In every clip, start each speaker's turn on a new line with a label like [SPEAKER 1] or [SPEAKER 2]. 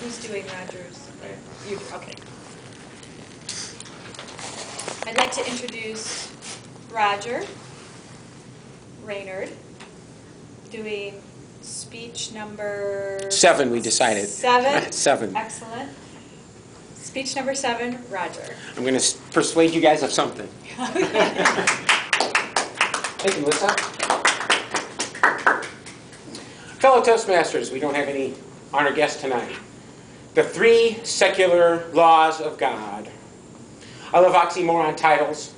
[SPEAKER 1] Who's doing Roger's? You do, okay. I'd like to introduce Roger Reynolds, doing speech number
[SPEAKER 2] 7, we decided.
[SPEAKER 1] 7?
[SPEAKER 2] 7.
[SPEAKER 1] Excellent. Speech number 7, Roger.
[SPEAKER 2] I'm going to persuade you guys of something. Thank you, Melissa. Fellow Toastmasters, we don't have any honored guests tonight. The 3 secular laws of God. I love oxymoron titles.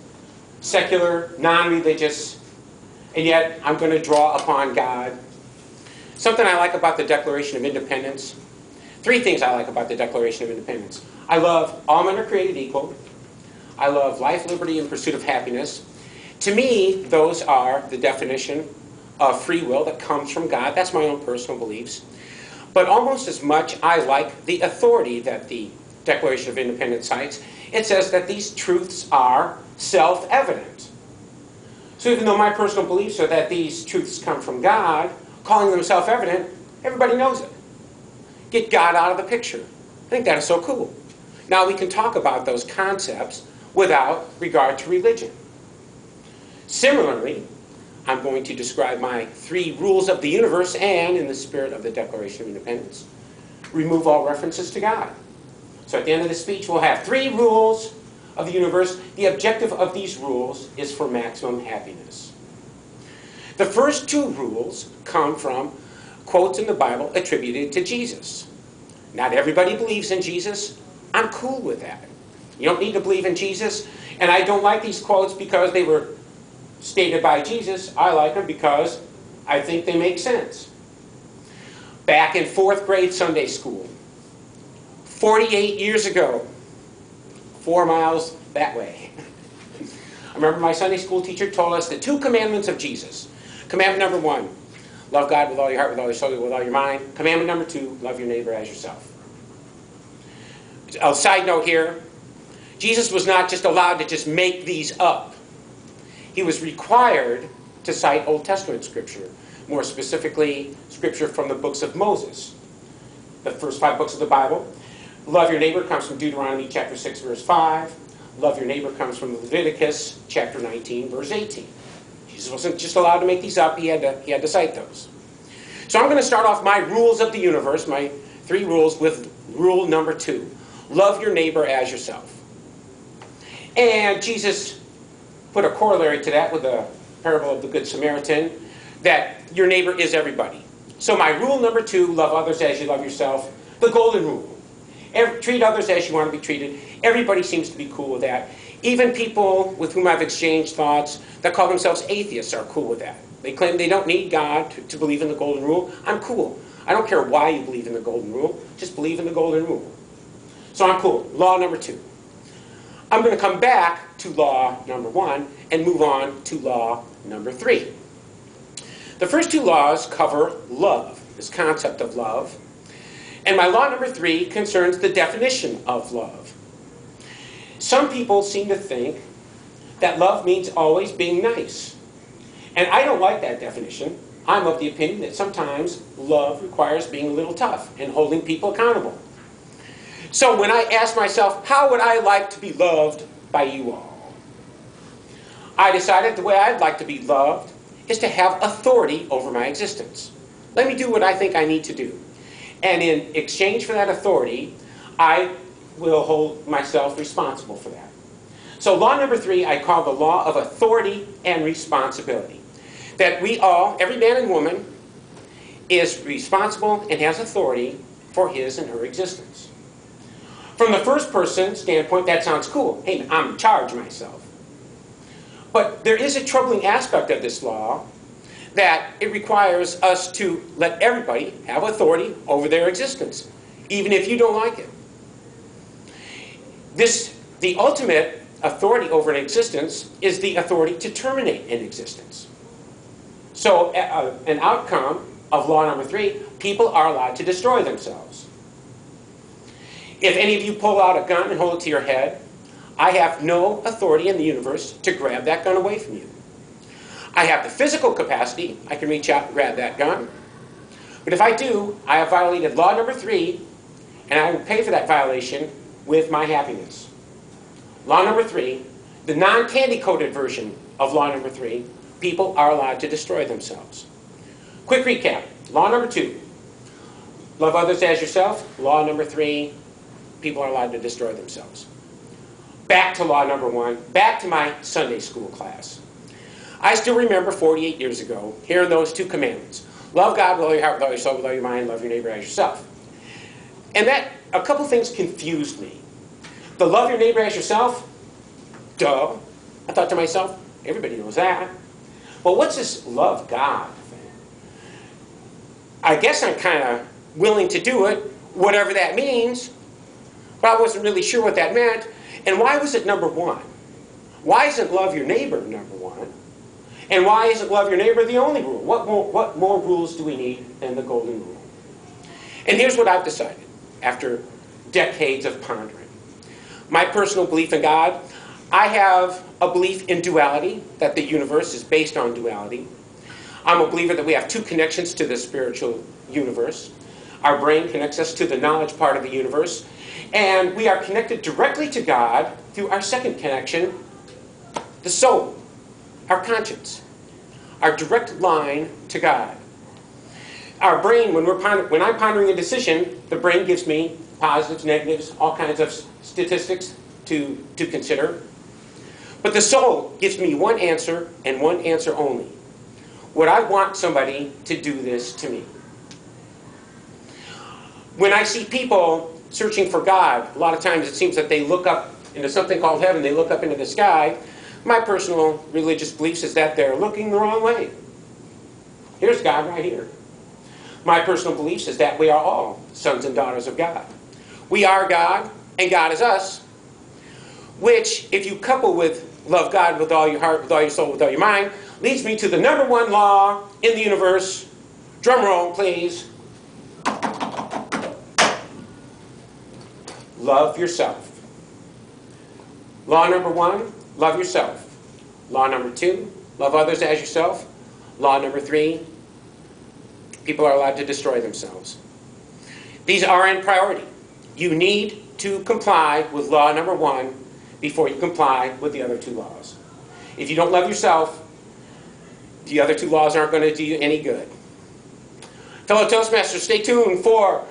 [SPEAKER 2] Secular, non-religious, and yet I'm going to draw upon God. Something I like about the Declaration of Independence. 3 things I like about the Declaration of Independence. I love all men are created equal. I love life, liberty, and pursuit of happiness. To me, those are the definition of free will that comes from God. That's my own personal beliefs. But almost as much, I like the authority that the Declaration of Independence cites. It says that these truths are self-evident. So even though my personal beliefs are that these truths come from God, calling them self-evident, everybody knows it. Get God out of the picture. I think that is so cool. Now we can talk about those concepts without regard to religion. Similarly, I'm going to describe my 3 rules of the universe and, in the spirit of the Declaration of Independence, remove all references to God. So at the end of the speech, we'll have 3 rules of the universe. The objective of these rules is for maximum happiness. The first 2 rules come from quotes in the Bible attributed to Jesus. Not everybody believes in Jesus. I'm cool with that. You don't need to believe in Jesus. And I don't like these quotes because they were stated by Jesus. I like them because I think they make sense. Back in 4th grade Sunday school, 48 years ago, 4 miles that way, I remember my Sunday school teacher told us the 2 commandments of Jesus. Commandment number 1, love God with all your heart, with all your soul, with all your mind. Commandment number 2, love your neighbor as yourself. A side note here, Jesus was not just allowed to just make these up. He was required to cite Old Testament scripture, more specifically scripture from the books of Moses. The first 5 books of the Bible. Love your neighbor comes from Deuteronomy chapter 6, verse 5. Love your neighbor comes from Leviticus chapter 19, verse 18. Jesus wasn't just allowed to make these up, he had to cite those. So I'm going to start off my rules of the universe, my 3 rules, with rule number 2. Love your neighbor as yourself. And Jesus put a corollary to that with the parable of the Good Samaritan, that your neighbor is everybody. So my rule number 2, love others as you love yourself, the golden rule. Treat others as you want to be treated. Everybody seems to be cool with that. Even people with whom I've exchanged thoughts that call themselves atheists are cool with that. They claim they don't need God to believe in the golden rule. I'm cool. I don't care why you believe in the golden rule. Just believe in the golden rule. So I'm cool. Law number 2. I'm going to come back to law number 1 and move on to law number 3. The first 2 laws cover love, this concept of love. And my law number 3 concerns the definition of love. Some people seem to think that love means always being nice. And I don't like that definition. I'm of the opinion that sometimes love requires being a little tough and holding people accountable. So when I asked myself, how would I like to be loved by you all? I decided the way I'd like to be loved is to have authority over my existence. Let me do what I think I need to do. And in exchange for that authority, I will hold myself responsible for that. So law number 3, I call the law of authority and responsibility. That we all, every man and woman, is responsible and has authority for his and her existence. From the first person standpoint, that sounds cool. Hey, I'm in charge myself. But there is a troubling aspect of this law that it requires us to let everybody have authority over their existence, even if you don't like it. The ultimate authority over an existence is the authority to terminate an existence. So an outcome of law number 3, people are allowed to destroy themselves. If any of you pull out a gun and hold it to your head, I have no authority in the universe to grab that gun away from you. I have the physical capacity. I can reach out and grab that gun. But if I do, I have violated law number 3, and I will pay for that violation with my happiness. Law number 3, the non-candy-coated version of law number 3, people are allowed to destroy themselves. Quick recap. Law number 2, love others as yourself. Law number 3, people are allowed to destroy themselves. Back to law number 1, back to my Sunday school class. I still remember 48 years ago hearing those 2 commandments. Love God with all your heart, with all your soul, with all your mind, love your neighbor as yourself. And that, a couple things confused me. The love your neighbor as yourself? Duh. I thought to myself, everybody knows that. Well, what's this love God thing? I guess I'm kind of willing to do it, whatever that means, but I wasn't really sure what that meant. And why was it number 1? Why isn't love your neighbor number 1? And why isn't love your neighbor the only rule? What more rules do we need than the golden rule? And here's what I've decided after decades of pondering. My personal belief in God, I have a belief in duality, that the universe is based on duality. I'm a believer that we have 2 connections to the spiritual universe. Our brain connects us to the knowledge part of the universe, and we are connected directly to God through our second connection, the soul, our conscience, our direct line to God. Our brain, when I'm pondering a decision, the brain gives me positives, negatives, all kinds of statistics to consider. But the soul gives me one answer and one answer only. Would I want somebody to do this to me? When I see people searching for God, a lot of times it seems that they look up into something called heaven, they look up into the sky. My personal religious beliefs is that they're looking the wrong way. Here's God right here. My personal beliefs is that we are all sons and daughters of God. We are God, and God is us, which, if you couple with love God with all your heart, with all your soul, with all your mind, leads me to the number 1 law in the universe. Drum roll, please. Love yourself. Law number 1, love yourself. Law number 2, love others as yourself. Law number 3, people are allowed to destroy themselves. These are in priority. You need to comply with law number 1 before you comply with the other 2 laws. If you don't love yourself, the other 2 laws aren't going to do you any good. Fellow Toastmasters, stay tuned for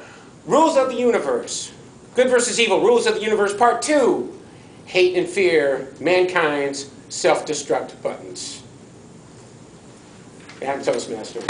[SPEAKER 2] Rules of the Universe. Good versus Evil, Rules of the Universe, Part 2. Hate and Fear, Mankind's Self-Destruct Buttons. I'm Toastmaster.